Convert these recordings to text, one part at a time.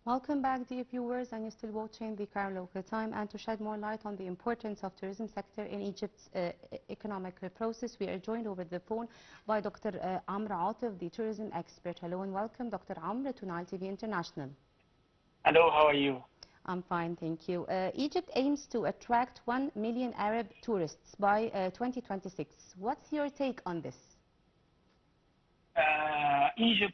Welcome back, dear viewers, and you're still watching the Cairo Local Time. And to shed more light on the importance of tourism sector in Egypt's economic process, we are joined over the phone by Dr. Amr Atef, the tourism expert. Hello and welcome, Dr. Amr, to Nile TV International. Hello, how are you? I'm fine, thank you. Egypt aims to attract 1 million Arab tourists by 2026. What's your take on this? Egypt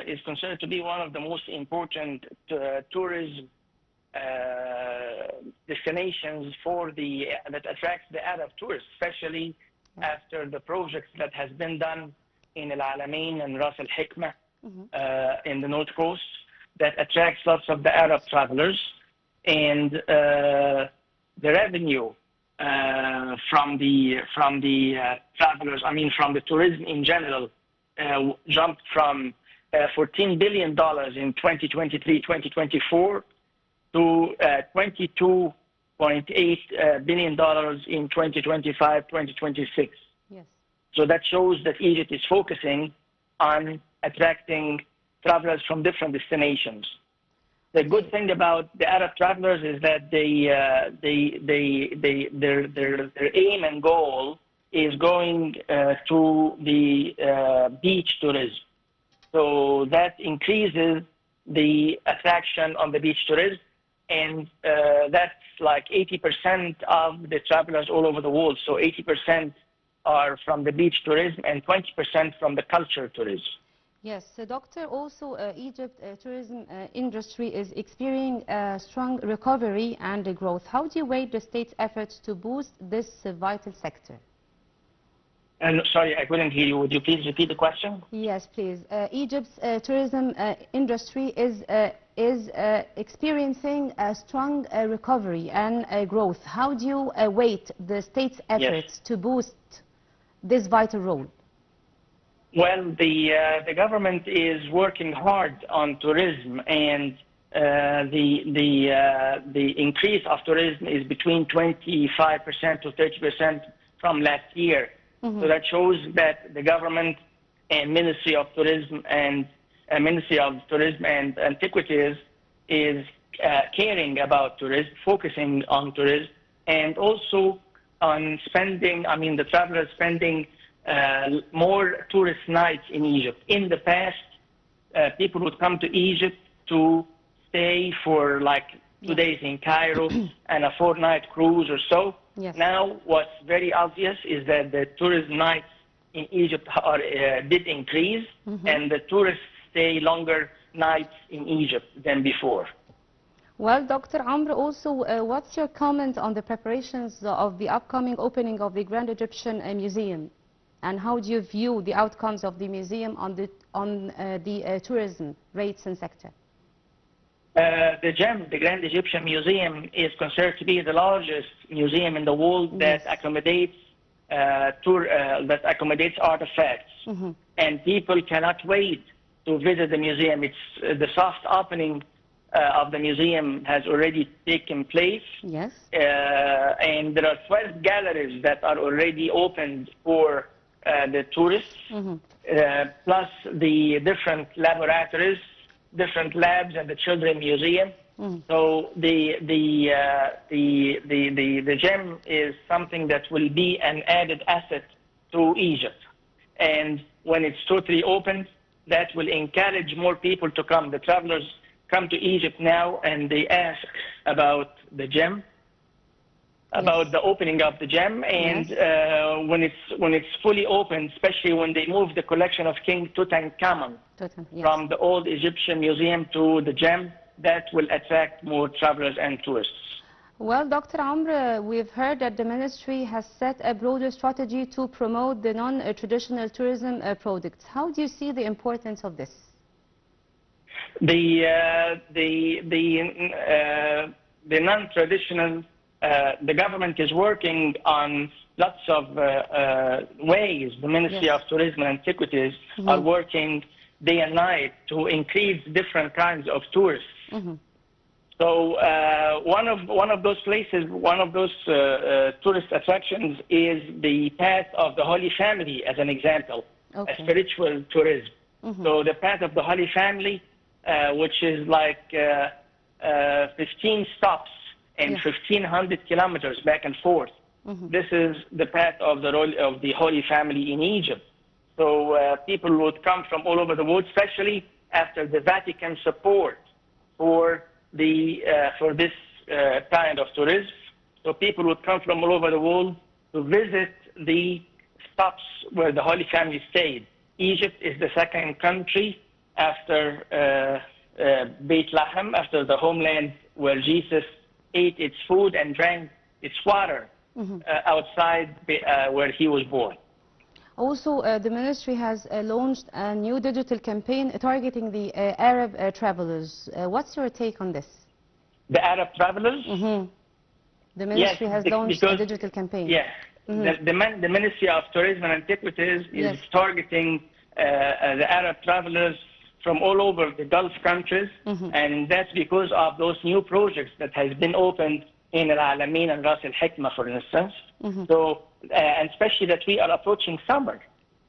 is considered to be one of the most important tourism destinations that attracts the Arab tourists, especially after the projects that has been done in Al Alamein and Ras Al Hikmah in the North Coast that attracts lots of the Arab travelers, and the revenue from the travelers, from the tourism in general, jumped from $14 billion in 2023-2024 to $22.8 billion in 2025-2026. Yes. So that shows that Egypt is focusing on attracting travelers from different destinations. The good thing about the Arab travelers is that their aim and goal is going to the beach tourism. So that increases the attraction on the beach tourism, and that's like 80% of the travelers all over the world. So 80% are from the beach tourism and 20% from the culture tourism. Yes, so Doctor, also Egypt tourism industry is experiencing strong recovery and growth. How do you weigh the state's efforts to boost this vital sector? Sorry, I couldn't hear you. Would you please repeat the question? Yes, please. Egypt's tourism industry is experiencing a strong recovery and growth. How do you weight the state's efforts to boost this vital role? Well, the government is working hard on tourism, and the increase of tourism is between 25% to 30% from last year. So that shows that the government and Ministry of Tourism and Antiquities is caring about tourism, focusing on tourism, and also on spending. The travelers spending more tourist nights in Egypt. In the past, people would come to Egypt to stay for like 2 days in Cairo and a 4-night cruise or so. Yes. Now, what's very obvious is that the tourist nights in Egypt did increase, and the tourists stay longer nights in Egypt than before. Well, Dr. Amr, also, what's your comment on the preparations of the upcoming opening of the Grand Egyptian Museum? And how do you view the outcomes of the museum on the tourism rates and sector? The GEM, the Grand Egyptian Museum, is considered to be the largest museum in the world that accommodates artifacts, and people cannot wait to visit the museum. The soft opening of the museum has already taken place. Yes. And there are 12 galleries that are already opened for the tourists, plus the different laboratories, different labs, and the Children's Museum. So the GEM is something that will be an added asset to Egypt. And when it's totally opened, that will encourage more people to come. The travelers come to Egypt now and they ask about the GEM, about the opening of the GEM, and when it's fully open, especially when they move the collection of King Tutankhamun from the old Egyptian museum to the GEM, that will attract more travelers and tourists. Well, Dr. Amr, we've heard that the ministry has set a broader strategy to promote the non-traditional tourism products. How do you see the importance of this? The non-traditional, the government is working on lots of ways. The Ministry of Tourism and Antiquities are working day and night to increase different kinds of tourists. So one of those places, one of those tourist attractions is the Path of the Holy Family, as an example, a spiritual tourism. So the Path of the Holy Family which is like 15 stops and Yes. 1,500 kilometers back and forth. This is the path of the Holy Family in Egypt. So people would come from all over the world, especially after the Vatican support for this kind of tourism. So people would come from all over the world to visit the stops where the Holy Family stayed. Egypt is the second country after Bethlehem, after the homeland where Jesus ate its food and drank its water outside where he was born. Also, the ministry has launched a new digital campaign targeting the Arab travelers. What's your take on this? The Arab travelers? The ministry has launched a digital campaign. Yes. The Ministry of Tourism and Antiquities is targeting the Arab travelers from all over the Gulf countries, and that's because of those new projects that has been opened in Al-Alamein and Ras Al-Hikmah, for instance. So, and especially that we are approaching summer,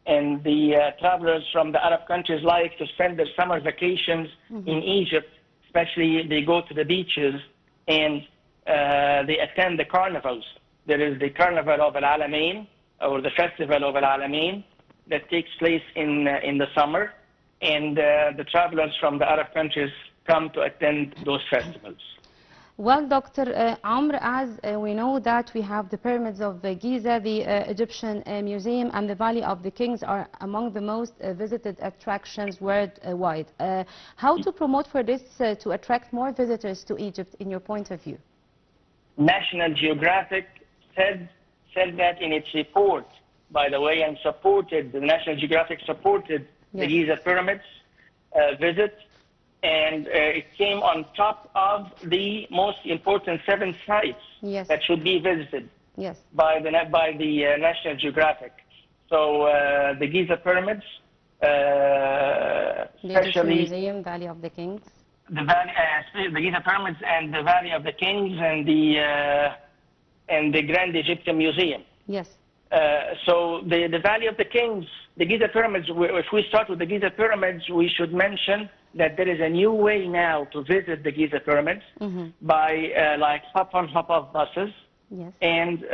and the travelers from the Arab countries like to spend their summer vacations in Egypt. Especially, they go to the beaches and they attend the carnivals. There is the Carnival of Al-Alamein, or the Festival of Al-Alamein, that takes place in the summer, and the travelers from the Arab countries come to attend those festivals. Well, Dr. Amr, as we know that we have the pyramids of Giza, the Egyptian Museum, and the Valley of the Kings are among the most visited attractions worldwide. How to promote for this to attract more visitors to Egypt, in your point of view? National Geographic said that in its report, by the way, and the National Geographic supported the Giza pyramids visit, and it came on top of the most important 7 sites that should be visited by the National Geographic. So the Giza pyramids, especially the Museum, Valley of the Kings, the Giza pyramids and the Valley of the Kings and the Grand Egyptian Museum. Yes. So the Valley of the Kings, the Giza pyramids. If we start with the Giza pyramids, we should mention that there is a new way now to visit the Giza pyramids by like hop-on, hop-off buses. Yes. And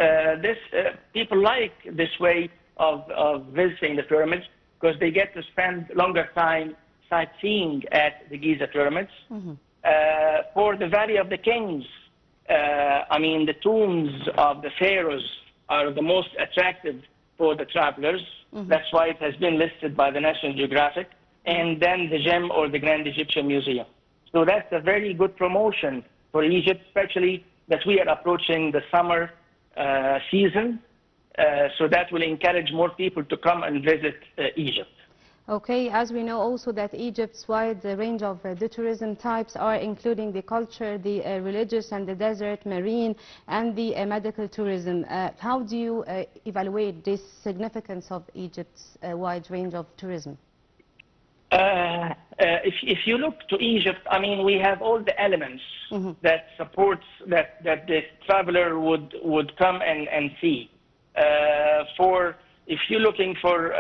people like this way of visiting the pyramids because they get to spend longer time sightseeing at the Giza pyramids. For the Valley of the Kings, I mean, the tombs of the pharaohs are the most attractive for the travelers. That's why it has been listed by the National Geographic. And then the GEM, or the Grand Egyptian Museum. So that's a very good promotion for Egypt, especially that we are approaching the summer season. So that will encourage more people to come and visit Egypt. Okay, as we know also that Egypt's wide range of the tourism types are including the culture, the religious and the desert, marine, and the medical tourism. How do you evaluate this significance of Egypt's wide range of tourism? If you look to Egypt, I mean, we have all the elements that supports that the traveler would come and see. If you're looking for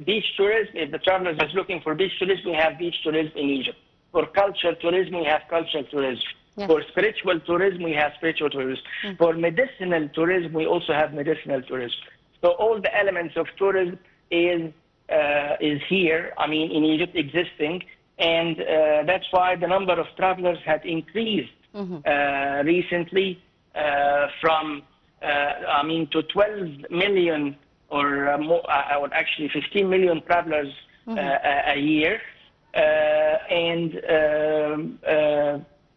beach tourism, if the traveler is looking for beach tourism, we have beach tourism in Egypt. For cultural tourism, we have cultural tourism. Yes. For spiritual tourism, we have spiritual tourism. For medicinal tourism, we also have medicinal tourism. So all the elements of tourism is here, I mean, in Egypt existing, and that's why the number of travelers had increased recently from, I mean, to 12 million or more, or actually 15 million travelers a year, and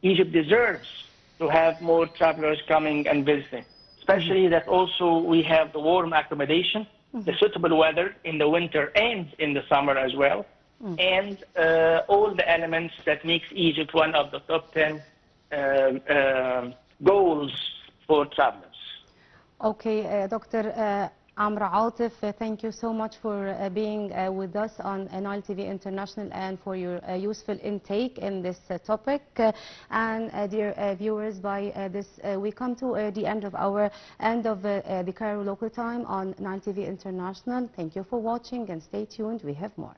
Egypt deserves to have more travelers coming and visiting, especially that also we have the warm accommodation, the suitable weather in the winter and in the summer as well, and all the elements that makes Egypt one of the top 10 goals for travelers. Okay, Dr. Amr Atef, thank you so much for being with us on Nile TV International and for your useful intake in this topic. And dear viewers, by this we come to the end of the Cairo local time on Nile TV International. Thank you for watching and stay tuned. We have more.